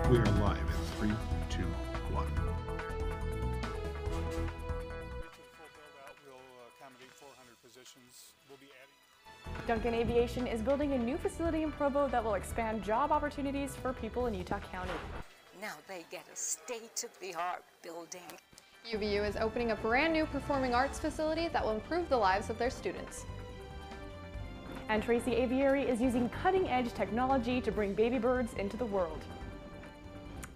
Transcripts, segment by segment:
We are live in 3, 2, 1. Duncan Aviation is building a new facility in Provo that will expand job opportunities for people in Utah County. Now they get a state-of-the-art building. UVU is opening a brand new performing arts facility that will improve the lives of their students. And Tracy Aviary is using cutting-edge technology to bring baby birds into the world.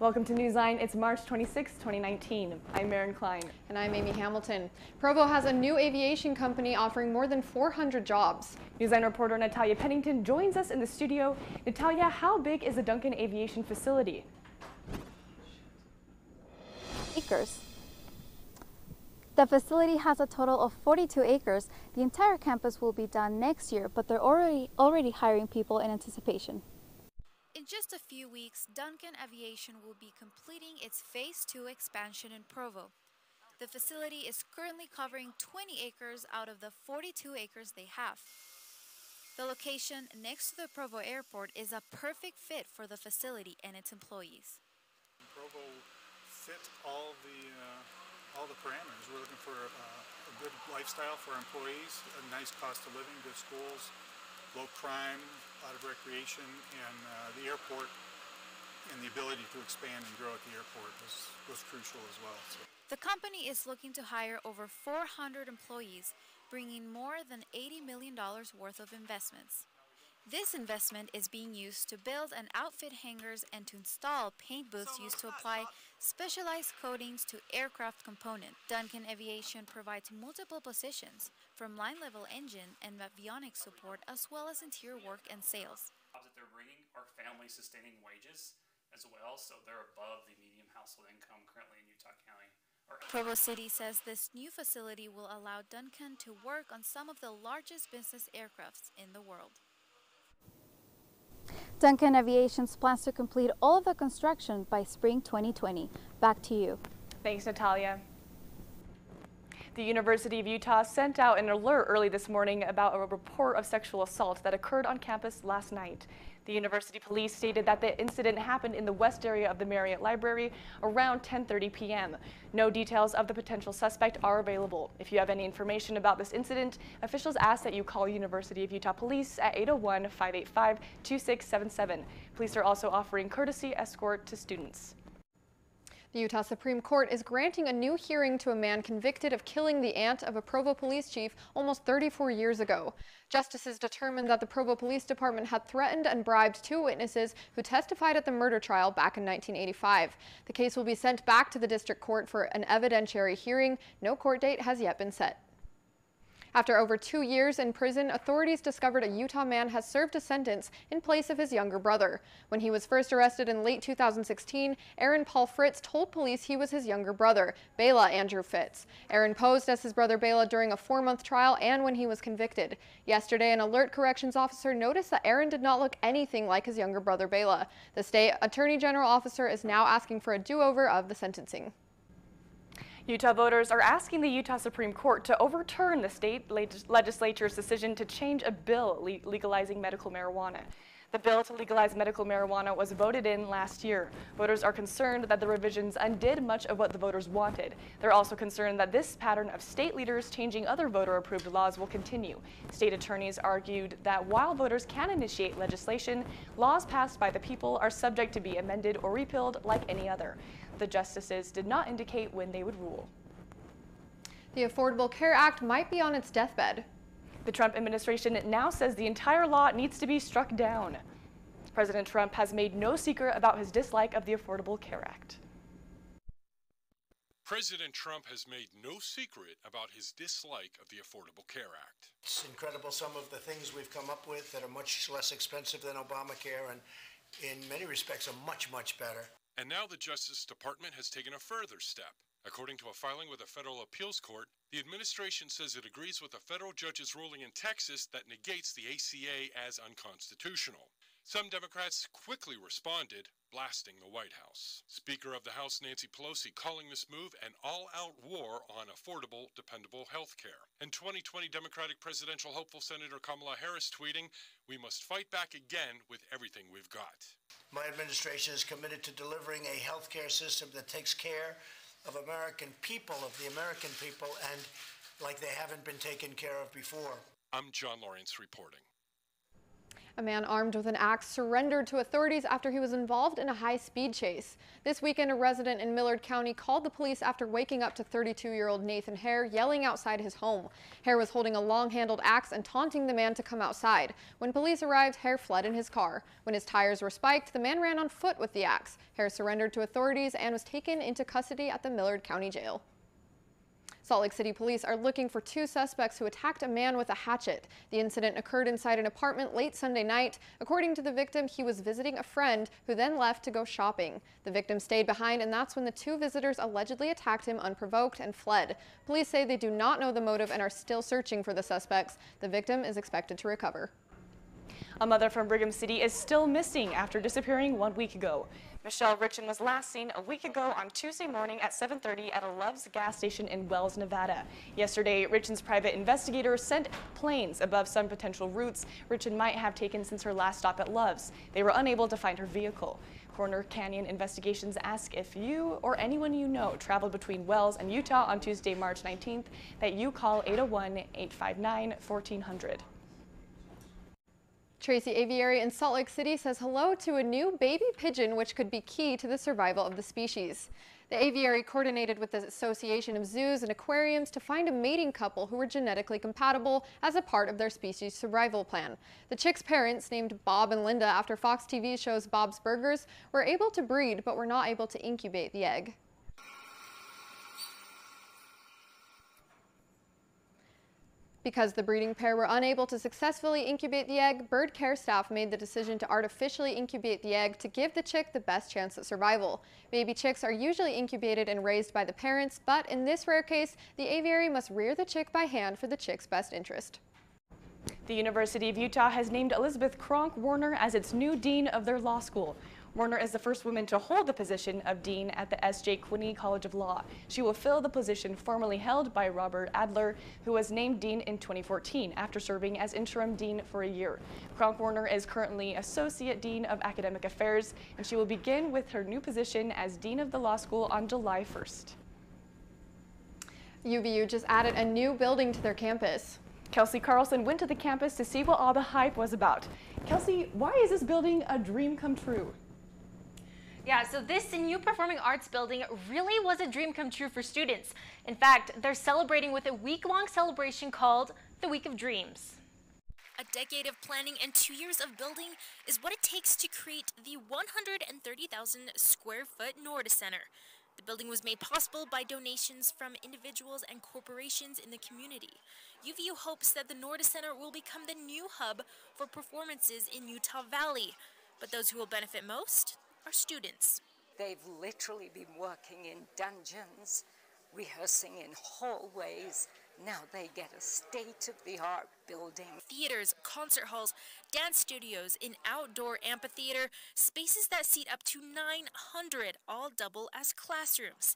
Welcome to NewsLine. It's March 26, 2019. I'm Maren Klein. And I'm Amy Hamilton. Provo has a new aviation company offering more than 400 jobs. NewsLine reporter Natalia Pennington joins us in the studio. Natalia, how big is the Duncan Aviation facility? Acres. The facility has a total of 42 acres. The entire campus will be done next year, but they're already hiring people in anticipation. In just a few weeks, Duncan Aviation will be completing its Phase 2 expansion in Provo. The facility is currently covering 20 acres out of the 42 acres they have. The location next to the Provo airport is a perfect fit for the facility and its employees. Provo fit all the parameters. We're looking for a good lifestyle for our employees, a nice cost of living, good schools, low crime, a lot of recreation, and the airport and the ability to expand and grow at the airport was crucial as well. So. The company is looking to hire over 400 employees, bringing more than $80 million worth of investments. This investment is being used to build and outfit hangars and to install paint booths used to apply specialized coatings to aircraft components. Duncan Aviation provides multiple positions, from line-level engine and avionics support, as well as interior work and sales. Jobs that they're bringing are family-sustaining wages as well, so they're above the median household income currently in Utah County. Provo City says this new facility will allow Duncan to work on some of the largest business aircrafts in the world. Duncan Aviation plans to complete all of the construction by spring 2020. Back to you. Thanks, Natalia. The University of Utah sent out an alert early this morning about a report of sexual assault that occurred on campus last night. The university police stated that the incident happened in the west area of the Marriott Library around 10:30 p.m. No details of the potential suspect are available. If you have any information about this incident, officials ask that you call University of Utah Police at 801-585-2677. Police are also offering courtesy escort to students. The Utah Supreme Court is granting a new hearing to a man convicted of killing the aunt of a Provo police chief almost 34 years ago. Justices determined that the Provo Police Department had threatened and bribed two witnesses who testified at the murder trial back in 1985. The case will be sent back to the district court for an evidentiary hearing. No court date has yet been set. After over 2 years in prison, authorities discovered a Utah man has served a sentence in place of his younger brother. When he was first arrested in late 2016, Aaron Paul Fritz told police he was his younger brother, Bela Andrew Fitz. Aaron posed as his brother Bela during a 4-month trial and when he was convicted. Yesterday, an alert corrections officer noticed that Aaron did not look anything like his younger brother Bela. The state attorney general officer is now asking for a do-over of the sentencing. Utah voters are asking the Utah Supreme Court to overturn the state legislature's decision to change a bill legalizing medical marijuana. The bill to legalize medical marijuana was voted in last year. Voters are concerned that the revisions undid much of what the voters wanted. They're also concerned that this pattern of state leaders changing other voter-approved laws will continue. State attorneys argued that while voters can initiate legislation, laws passed by the people are subject to be amended or repealed like any other. The justices did not indicate when they would rule. The Affordable Care Act might be on its deathbed. The Trump administration now says the entire law needs to be struck down. President Trump has made no secret about his dislike of the Affordable Care Act. President Trump has made no secret about his dislike of the Affordable Care Act. It's incredible some of the things we've come up with that are much less expensive than Obamacare and in many respects are much, much better. And now the Justice Department has taken a further step. According to a filing with a federal appeals court, the administration says it agrees with a federal judge's ruling in Texas that negates the ACA as unconstitutional. Some Democrats quickly responded, blasting the White House. Speaker of the House Nancy Pelosi calling this move an all-out war on affordable, dependable health care. And 2020 Democratic presidential hopeful Senator Kamala Harris tweeting, "We must fight back again with everything we've got." My administration is committed to delivering a healthcare system that takes care of American people, and like they haven't been taken care of before. I'm John Lawrence reporting. A man armed with an axe surrendered to authorities after he was involved in a high-speed chase. This weekend, a resident in Millard County called the police after waking up to 32-year-old Nathan Hare yelling outside his home. Hare was holding a long-handled axe and taunting the man to come outside. When police arrived, Hare fled in his car. When his tires were spiked, the man ran on foot with the axe. Hare surrendered to authorities and was taken into custody at the Millard County Jail. Salt Lake City police are looking for 2 suspects who attacked a man with a hatchet. The incident occurred inside an apartment late Sunday night. According to the victim, he was visiting a friend who then left to go shopping. The victim stayed behind, and that's when the 2 visitors allegedly attacked him unprovoked and fled. Police say they do not know the motive and are still searching for the suspects. The victim is expected to recover. A mother from Brigham City is still missing after disappearing 1 week ago. Michelle Richin was last seen a week ago on Tuesday morning at 7:30 at a Love's gas station in Wells, Nevada. Yesterday, Richin's private investigators sent planes above some potential routes Richin might have taken since her last stop at Love's. They were unable to find her vehicle. Corner Canyon Investigations ask if you or anyone you know traveled between Wells and Utah on Tuesday, March 19th, that you call 801-859-1400. Tracy Aviary in Salt Lake City says hello to a new baby pigeon which could be key to the survival of the species. The aviary coordinated with the Association of Zoos and Aquariums to find a mating couple who were genetically compatible as a part of their species survival plan. The chicks' parents, named Bob and Linda after Fox TV shows Bob's Burgers, were able to breed but were not able to incubate the egg. Because the breeding pair were unable to successfully incubate the egg, bird care staff made the decision to artificially incubate the egg to give the chick the best chance at survival. Baby chicks are usually incubated and raised by the parents, but in this rare case, the aviary must rear the chick by hand for the chick's best interest. The University of Utah has named Elizabeth Kronk Warner as its new dean of their law school. Warner is the first woman to hold the position of dean at the S.J. Quinney College of Law. She will fill the position formerly held by Robert Adler, who was named dean in 2014 after serving as interim dean for a year. Kronk Warner is currently associate dean of academic affairs, and she will begin with her new position as dean of the law school on July 1st. UVU just added a new building to their campus. Kelsey Carlson went to the campus to see what all the hype was about. Kelsey, why is this building a dream come true? Yeah, so this new performing arts building really was a dream come true for students. In fact, they're celebrating with a week-long celebration called the Week of Dreams. A decade of planning and 2 years of building is what it takes to create the 130,000 square foot Norda Center. The building was made possible by donations from individuals and corporations in the community. UVU hopes that the Norda Center will become the new hub for performances in Utah Valley. But those who will benefit most are students. They've literally been working in dungeons, rehearsing in hallways. Now they get a state-of-the-art building. Theaters, concert halls, dance studios, an outdoor amphitheater, spaces that seat up to 900 all double as classrooms.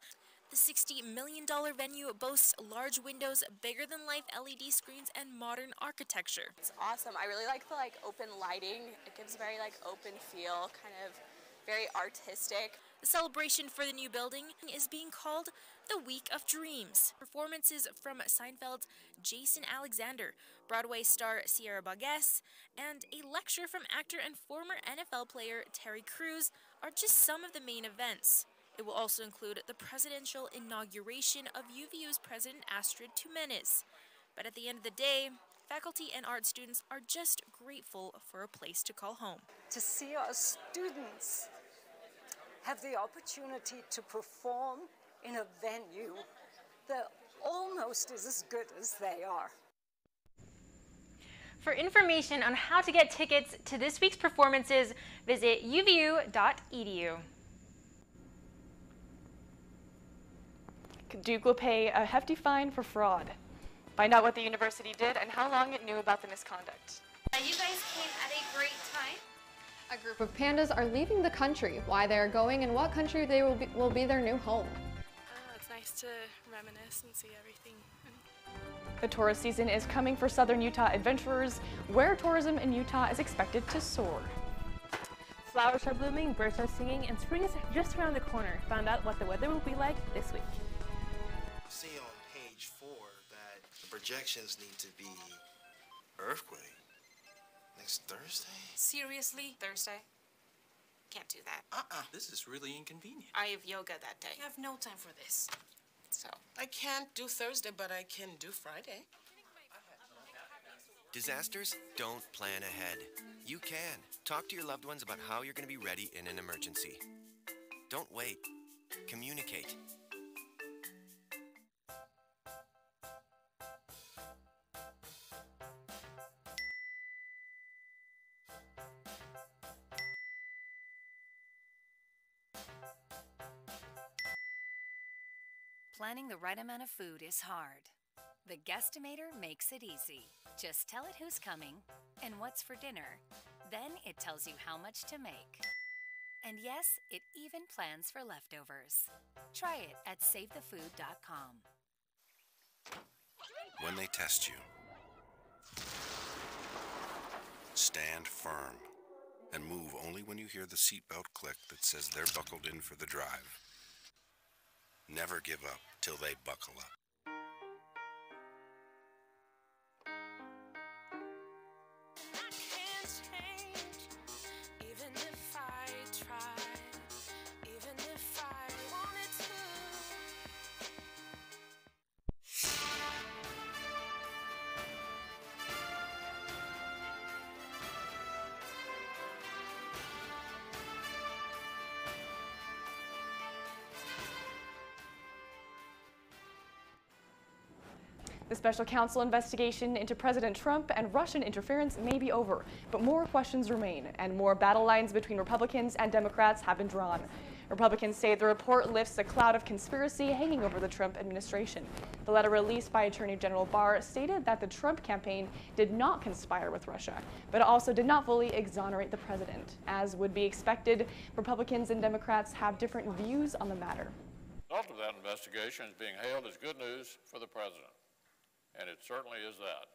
The $60 million venue boasts large windows, bigger-than-life LED screens, and modern architecture. It's awesome. I really like the open lighting. It gives a very open feel, kind of very artistic. The celebration for the new building is being called the Week of Dreams. Performances from Seinfeld's Jason Alexander, Broadway star Sierra Bagues, and a lecture from actor and former NFL player Terry Crews are just some of the main events. It will also include the presidential inauguration of UVU's President Astrid Tumenes. But at the end of the day, faculty and art students are just grateful for a place to call home. To see our students have the opportunity to perform in a venue that almost is as good as they are. For information on how to get tickets to this week's performances, visit uvu.edu. Duke will pay a hefty fine for fraud. Find out what the university did and how long it knew about the misconduct. You guys came at a great time. A group of pandas are leaving the country. Why they are going and what country they will be their new home. It's nice to reminisce and see everything. The tourist season is coming for southern Utah adventurers, where tourism in Utah is expected to soar. Flowers are blooming, birds are singing, and spring is just around the corner. Found out what the weather will be like this week. See on page 4 that the projections need to be earthquake next Thursday. Seriously? Thursday? Can't do that. This is really inconvenient. I have yoga that day. I have no time for this. So. I can't do Thursday, but I can do Friday. Disasters don't plan ahead. You can. Talk to your loved ones about how you're going to be ready in an emergency. Don't wait. Communicate. Planning the right amount of food is hard. The Guestimator makes it easy. Just tell it who's coming and what's for dinner. Then it tells you how much to make. And yes, it even plans for leftovers. Try it at SaveTheFood.com. When they test you, stand firm and move only when you hear the seatbelt click that says they're buckled in for the drive. Never give up till they buckle up. The special counsel investigation into President Trump and Russian interference may be over, but more questions remain, and more battle lines between Republicans and Democrats have been drawn. Republicans say the report lifts a cloud of conspiracy hanging over the Trump administration. The letter released by Attorney General Barr stated that the Trump campaign did not conspire with Russia, but also did not fully exonerate the president. As would be expected, Republicans and Democrats have different views on the matter. The result of that investigation is being hailed as good news for the president. And it certainly is that.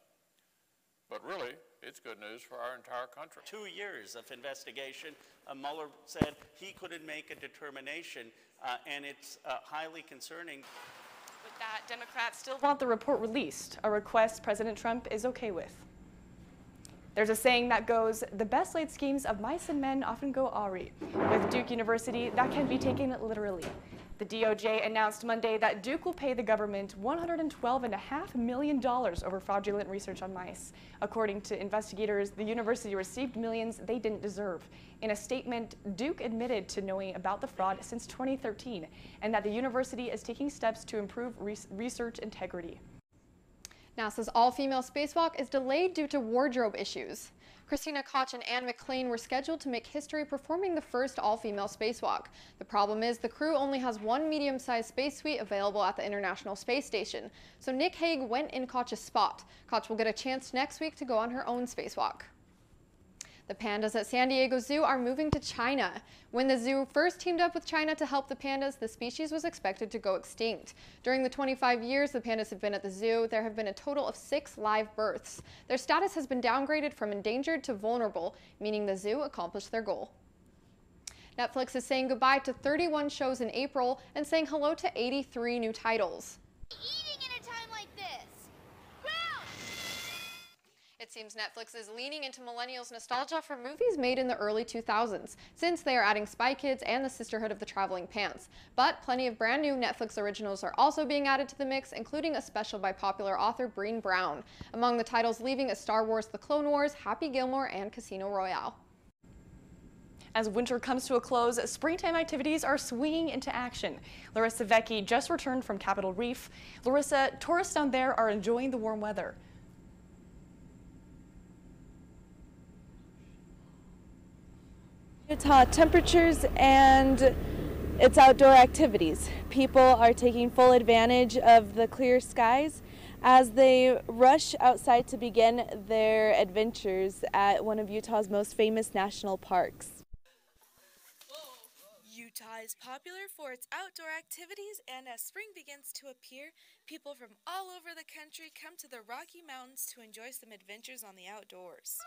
But really, it's good news for our entire country. 2 years of investigation. Mueller said he couldn't make a determination, and it's highly concerning. With that, Democrats still want the report released, a request President Trump is okay with. There's a saying that goes, the best laid schemes of mice and men often go awry. With Duke University, that can be taken literally. The DOJ announced Monday that Duke will pay the government $112.5 million over fraudulent research on mice. According to investigators, the university received millions they didn't deserve. In a statement, Duke admitted to knowing about the fraud since 2013 and that the university is taking steps to improve research integrity. NASA's all-female spacewalk is delayed due to wardrobe issues. Christina Koch and Anne McClain were scheduled to make history performing the first all-female spacewalk. The problem is the crew only has one medium-sized space suite available at the International Space Station, so Nick Hague went in Koch's spot. Koch will get a chance next week to go on her own spacewalk. The pandas at San Diego Zoo are moving to China. When the zoo first teamed up with China to help the pandas, the species was expected to go extinct. During the 25 years the pandas have been at the zoo, there have been a total of 6 live births. Their status has been downgraded from endangered to vulnerable, meaning the zoo accomplished their goal. Netflix is saying goodbye to 31 shows in April and saying hello to 83 new titles. It seems Netflix is leaning into millennials' nostalgia for movies made in the early 2000s, since they are adding Spy Kids and the Sisterhood of the Traveling Pants. But plenty of brand new Netflix originals are also being added to the mix, including a special by popular author Breen Brown. Among the titles leaving is Star Wars: The Clone Wars, Happy Gilmore, and Casino Royale. As winter comes to a close, springtime activities are swinging into action. Larissa Vecchi just returned from Capitol Reef. Larissa, tourists down there are enjoying the warm weather. It's hot temperatures and it's outdoor activities. People are taking full advantage of the clear skies as they rush outside to begin their adventures at one of Utah's most famous national parks. Utah is popular for its outdoor activities, and as spring begins to appear, people from all over the country come to the Rocky Mountains to enjoy some adventures on the outdoors.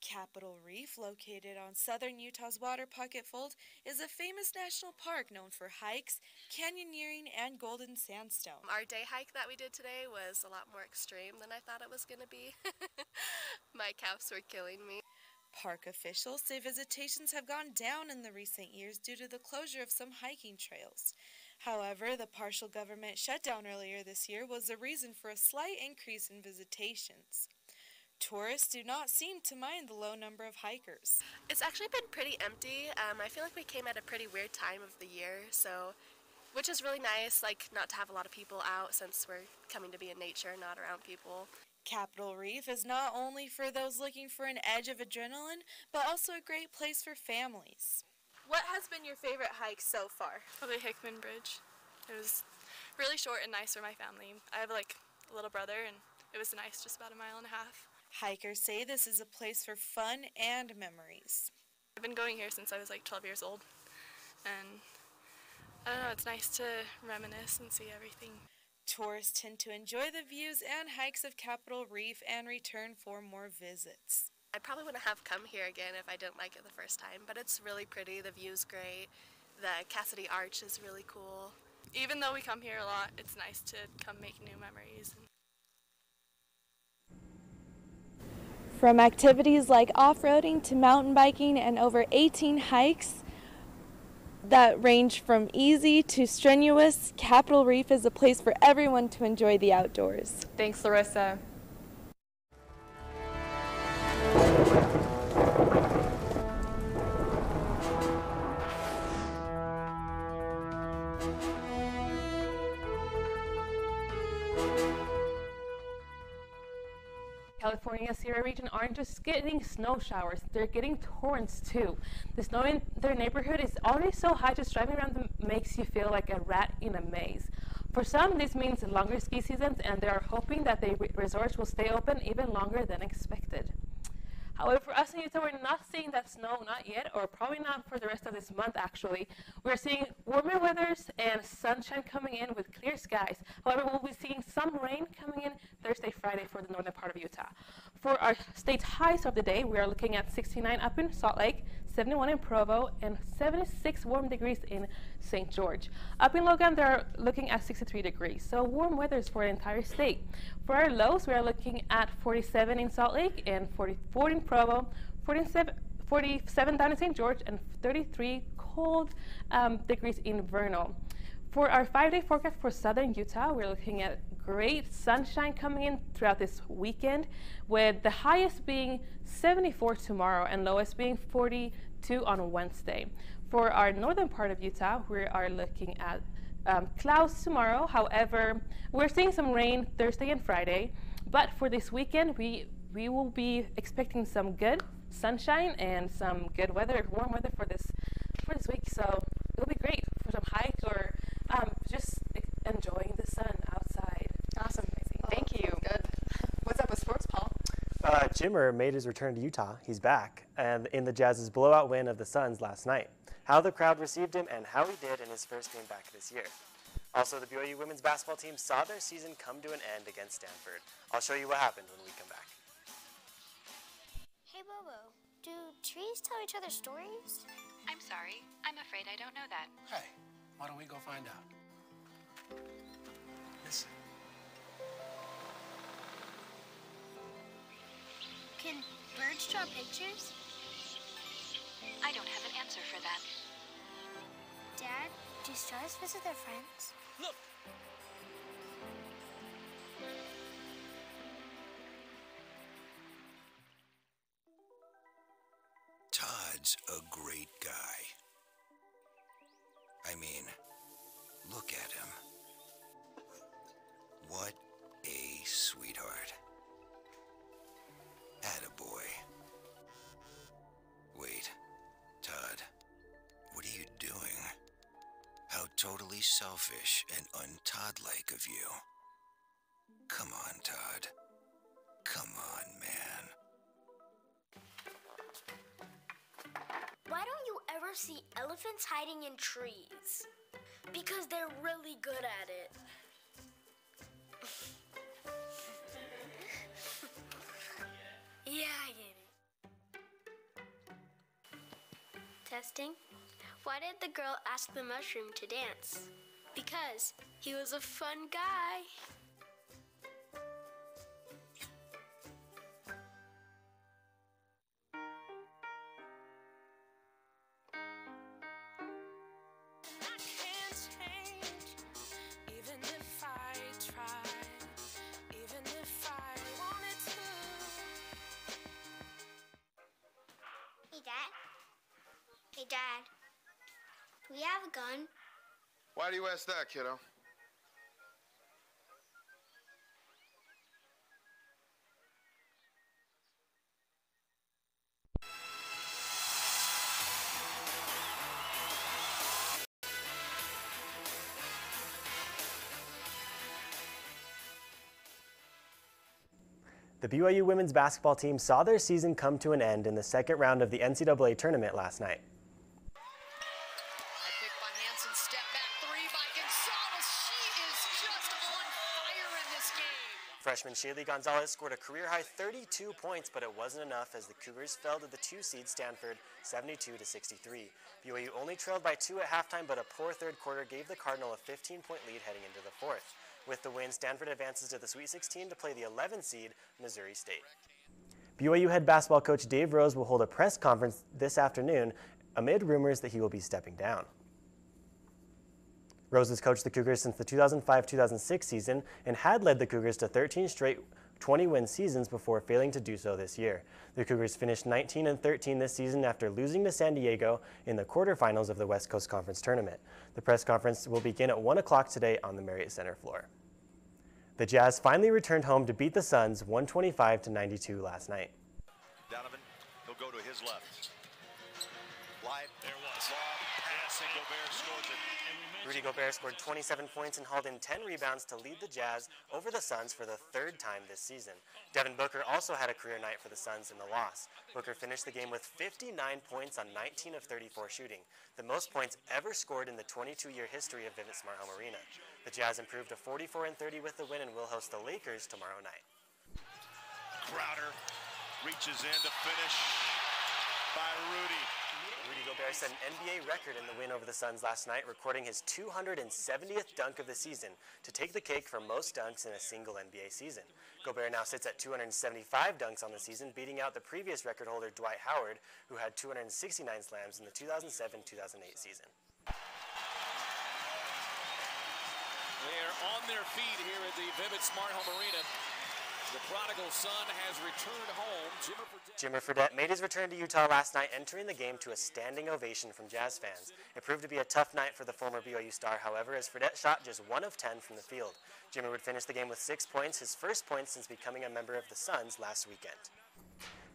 Capitol Reef, located on southern Utah's water pocket fold, is a famous national park known for hikes, canyoneering, and golden sandstone. Our day hike that we did today was a lot more extreme than I thought it was going to be. My calves were killing me. Park officials say visitations have gone down in the recent years due to the closure of some hiking trails. However, the partial government shutdown earlier this year was the reason for a slight increase in visitations. Tourists do not seem to mind the low number of hikers. It's actually been pretty empty. I feel like we came at a pretty weird time of the year, which is really nice, like not to have a lot of people out since we're coming to be in nature, not around people. Capitol Reef is not only for those looking for an edge of adrenaline, but also a great place for families. What has been your favorite hike so far? Probably Hickman Bridge. It was really short and nice for my family. I have like a little brother and it was nice, just about a mile and a half. Hikers say this is a place for fun and memories. I've been going here since I was like 12 years old, and I don't know, it's nice to reminisce and see everything. Tourists tend to enjoy the views and hikes of Capitol Reef and return for more visits. I probably wouldn't have come here again if I didn't like it the first time, but it's really pretty, the view's great, the Cassidy Arch is really cool. Even though we come here a lot, it's nice to come make new memories. From activities like off-roading to mountain biking and over 18 hikes that range from easy to strenuous, Capitol Reef is a place for everyone to enjoy the outdoors. Thanks, Larissa. California's Sierra region aren't just getting snow showers, they're getting torrents too. The snow in their neighborhood is already so high just driving around them makes you feel like a rat in a maze. For some, this means longer ski seasons, and they are hoping that the resorts will stay open even longer than expected. However, for us in Utah, we're not seeing that snow, not yet, or probably not for the rest of this month actually. We're seeing warmer weathers and sunshine coming in with clear skies. However, we'll be seeing some rain coming in Thursday, Friday for the northern part of Utah. For our state highs of the day, we are looking at 69 up in Salt Lake, 71 in Provo, and 76 warm degrees in St. George. Up in Logan, they're looking at 63 degrees, so warm weathers for the entire state. For our lows, we are looking at 47 in Salt Lake and 44 in Provo, 47 down in St. George, and 33 cold degrees in Vernal. For our 5-day forecast for southern Utah, we're looking at great sunshine coming in throughout this weekend, with the highest being 74 tomorrow and lowest being 42 on Wednesday. For our northern part of Utah, we are looking at clouds tomorrow. However, we're seeing some rain Thursday and Friday, but for this weekend, we will be expecting some good sunshine and some good weather, warm weather for this week. So it'll be great for some hike or just enjoying the sun outside. Awesome. Amazing. Thank you. Good. What's up with sports, Paul? Jimmer made his return to Utah. He's back, and in the Jazz's blowout win of the Suns last night. How the crowd received him and how he did in his first game back this year. Also, the BYU women's basketball team saw their season come to an end against Stanford. I'll show you what happened when we come back. Hey, Bobo, do trees tell each other stories? I'm sorry. I'm afraid I don't know that. Hey, why don't we go find out? Listen. Can birds draw pictures? I don't have an answer for that. Dad, do stars visit their friends? Look! Todd's a great guy. I mean, look at him. What a sweetheart. Attaboy. Wait, Todd, what are you doing? How totally selfish and un-Todd-like of you. Come on, Todd. Come on, man. Why don't you ever see elephants hiding in trees? Because they're really good at it. Yeah, I get it. interesting. Why did the girl ask the mushroom to dance? Because he was a fun guy. Hey, Dad. Do we have a gun? Why do you ask that, kiddo? The BYU women's basketball team saw their season come to an end in the second round of the NCAA tournament last night. Freshman Shaylee Gonzalez scored a career-high 32 points, but it wasn't enough as the Cougars fell to the 2-seed Stanford 72-63. BYU only trailed by 2 at halftime, but a poor third quarter gave the Cardinal a 15-point lead heading into the fourth. With the win, Stanford advances to the Sweet 16 to play the 11th seed Missouri State. BYU head basketball coach Dave Rose will hold a press conference this afternoon amid rumors that he will be stepping down. Rose has coached the Cougars since the 2005-2006 season and had led the Cougars to 13 straight 20-win seasons before failing to do so this year. The Cougars finished 19-13 this season after losing to San Diego in the quarterfinals of the West Coast Conference Tournament. The press conference will begin at 1 o'clock today on the Marriott Center floor. The Jazz finally returned home to beat the Suns 125-92 last night. Donovan, he'll go to his left. Live, there was. Yes, and Gobert scores it. Rudy Gobert scored 27 points and hauled in 10 rebounds to lead the Jazz over the Suns for the third time this season. Devin Booker also had a career night for the Suns in the loss. Booker finished the game with 59 points on 19 of 34 shooting, the most points ever scored in the 22-year history of Vivint Smart Home Arena. The Jazz improved to 44-30 with the win and will host the Lakers tomorrow night. Crowder reaches in to finish by Rudy. Rudy Gobert set an NBA record in the win over the Suns last night, recording his 270th dunk of the season to take the cake for most dunks in a single NBA season. Gobert now sits at 275 dunks on the season, beating out the previous record holder Dwight Howard, who had 269 slams in the 2007-2008 season. They're on their feet here at the Vivint Smart Home Arena. The prodigal son has returned home. Jimmer Fredette made his return to Utah last night, entering the game to a standing ovation from Jazz fans. It proved to be a tough night for the former BYU star, however, as Fredette shot just 1 of 10 from the field. Jimmer would finish the game with 6 points, his first points since becoming a member of the Suns last weekend.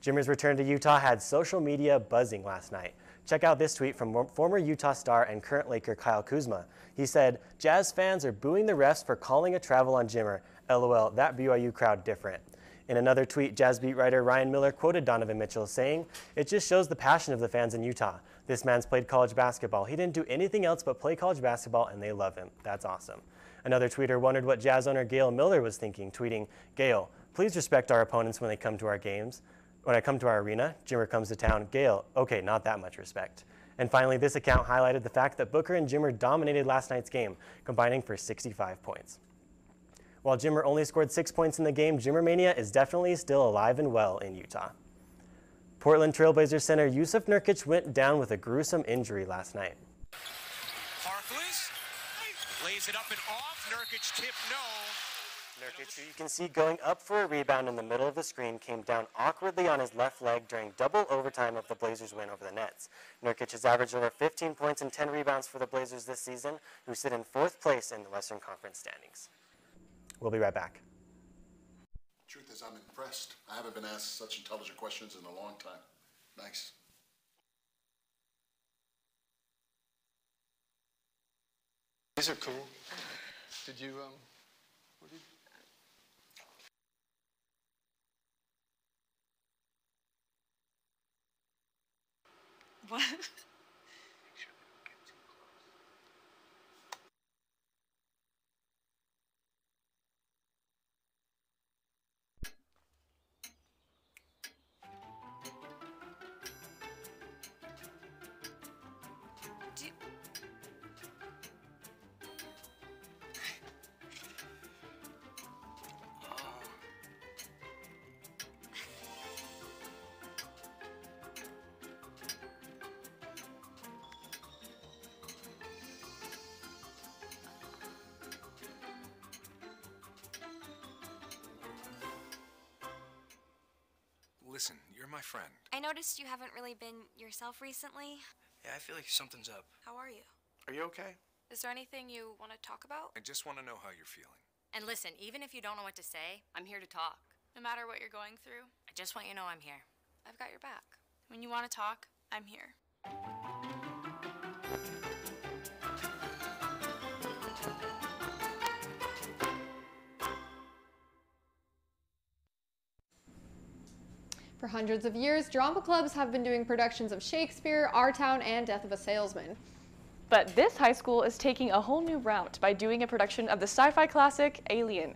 Jimmer's return to Utah had social media buzzing last night. Check out this tweet from former Utah star and current Laker Kyle Kuzma. He said, "Jazz fans are booing the refs for calling a travel on Jimmer. LOL, that BYU crowd different." In another tweet, Jazz beat writer Ryan Miller quoted Donovan Mitchell saying, "It just shows the passion of the fans in Utah. This man's played college basketball. He didn't do anything else but play college basketball, and they love him. That's awesome." Another tweeter wondered what Jazz owner Gail Miller was thinking, tweeting, "Gail, please respect our opponents when they come to our games. When I come to our arena, Jimmer comes to town. Gail, okay, not that much respect." And finally, this account highlighted the fact that Booker and Jimmer dominated last night's game, combining for 65 points. While Jimmer only scored 6 points in the game, Jimmer Mania is definitely still alive and well in Utah. Portland Trailblazers center Yusuf Nurkic went down with a gruesome injury last night. Harkless lays it up and off. Nurkic tip no. Nurkic, who you can see going up for a rebound in the middle of the screen, came down awkwardly on his left leg during double overtime of the Blazers' win over the Nets. Nurkic has averaged over 15 points and 10 rebounds for the Blazers this season, who sit in 4th place in the Western Conference standings. We'll be right back. Truth is, I'm impressed. I haven't been asked such intelligent questions in a long time. Nice. These are cool. Did you, what did you... What? my friend. I noticed you haven't really been yourself recently. Yeah, I feel like something's up. How are you? Are you okay? Is there anything you want to talk about? I just want to know how you're feeling. And listen, even if you don't know what to say, I'm here to talk. No matter what you're going through, I just want you to know I'm here. I've got your back. When you want to talk, I'm here. For hundreds of years, drama clubs have been doing productions of Shakespeare, Our Town, and Death of a Salesman. But this high school is taking a whole new route by doing a production of the sci-fi classic Alien.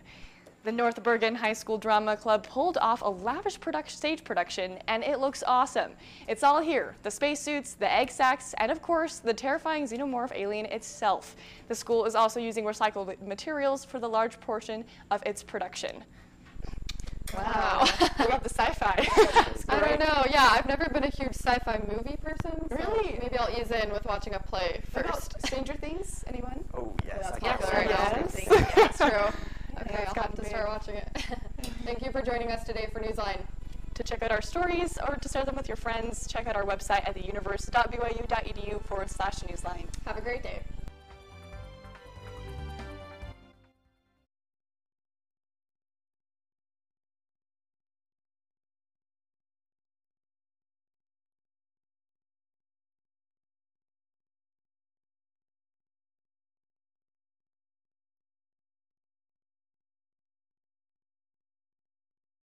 The North Bergen High School Drama Club pulled off a lavish stage production, and it looks awesome. It's all here: the spacesuits, the egg sacs, and of course, the terrifying xenomorph alien itself. The school is also using recycled materials for the large portion of its production. Wow. I love the sci-fi. I don't know. Yeah, I've never been a huge sci-fi movie person. So really? Maybe I'll ease in with watching a play first. Stranger Things? Anyone? Oh, yes. That's I popular. Yes. That's true. Okay, It's I'll have to start watching it. Thank you for joining us today for Newsline. To check out our stories or to share them with your friends, check out our website at theuniverse.byu.edu/newsline. Have a great day.